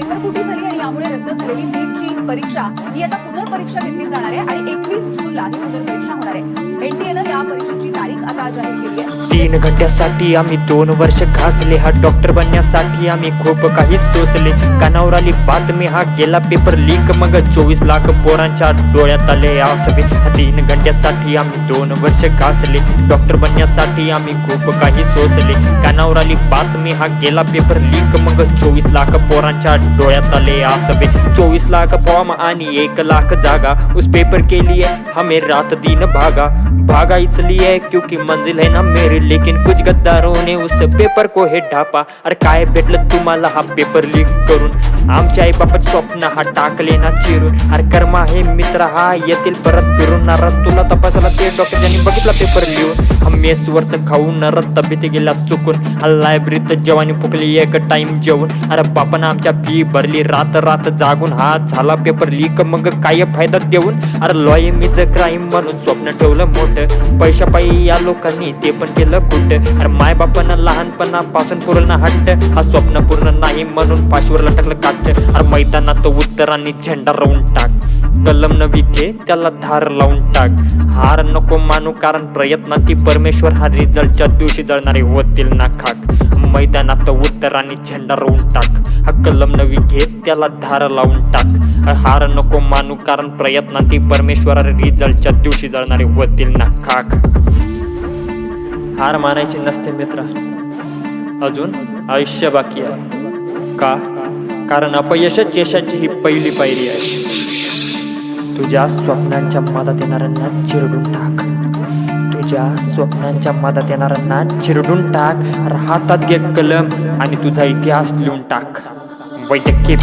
Paper फुटी झाली आणि यामुळे रद्द झालेली नीटची परीक्षा ही आता पुनर्परीक्षा घेतली जाणार आहे आणि 21 जूनला ही पुनर्परीक्षा होणार आहे। एनटीएनं या परीक्षेची तारीख आता जाहीर केली आहे। 3 घंट्यासाठी आम्ही 2 वर्ष घासले, हा डॉक्टर बनण्यासाठी आम्ही खूप काही सोचले। कानावर आली बातमी, हा गेला पेपर लीक, मग 24 लाख पोरांच्या डोळ्यात आले आसवे। 3 घंट्यासाठी आम्ही 2 वर्ष घासले, डॉक्टर बनण्यासाठी आम्ही खूप काही सोचले। कानावर आली बातमी, हा गेला पेपर लीक, मग 24 लाख पोरांच्या डोळ्यात आले आसवे। 24 लाख फॉर्म आणि 1 लाख जागा, उस पेपर के लिए हमें रात दिन भागा इसलिए क्योंकि मंजिल है ना मेरी, लेकिन कुछ गद्दारों ने उस पेपर को हे ढापा। अरे काय भेटलं तुम्हाला हा पेपर लीक करून, आमच्या आई बापाचे स्वप्न हा टाकले ना चिरून। अरे कर्मा हे मित्र हा येतील परत फिरून, अरे तुला तपासायला ते डॉक्टर ज्यांनी बघितला पेपर लिहून। हा मेसवरचं खाऊन तब्येत गेला चुकून, हा लायब्ररीत जेवानी फुकली 1 टाइम जेवून। अरे बापानं आमच्या फी भरली रात जागून, हा झाला पेपर लीक मग काय फायदा देऊन। अरे लॉय मीच क्राईम म्हणून स्वप्न ठेवलं मोठं, पैशा पायी या लोकांनी ते पण केलं कुठं। अरे माय बापानं लहानपणापासून पुरलं ना हट्ट, हा स्वप्न पूर्ण नाही म्हणून फाशीवर लटकलं काट। अरे मैदानात उत्तरांनी झेंडा रोवून टाक, कलम नवी घे त्याला धार लावून टाक। हार नको मानू कारण प्रयत्नाती परमेश्वर, हा रिझल्टच्या दिवशी जळणारे होतील ना खाक। मैदानात उत्तरांनी झेंडा रोवून टाक, हा कलम नवी घे त्याला धार लावून टाक। हार नको मानू कारण प्रयत्नाती परमेश्वर, रिझल्टच्या दिवशी जळणारे होतील ना खाक। हार मानायची नसते मित्रा, अजून आयुष्य बाकी आहे। का? कारण अपयशच यशाची ही पहिली पायरी आहे। तुझ्या स्वप्नांच्या मदत येणाऱ्यांना चिरडून टाक, तुझ्या स्वप्नांच्या मदत येणाऱ्यांना चिरडून टाक। हातात घे कलम आणि तुझा इतिहास लिहून टाक। वैद्यकीय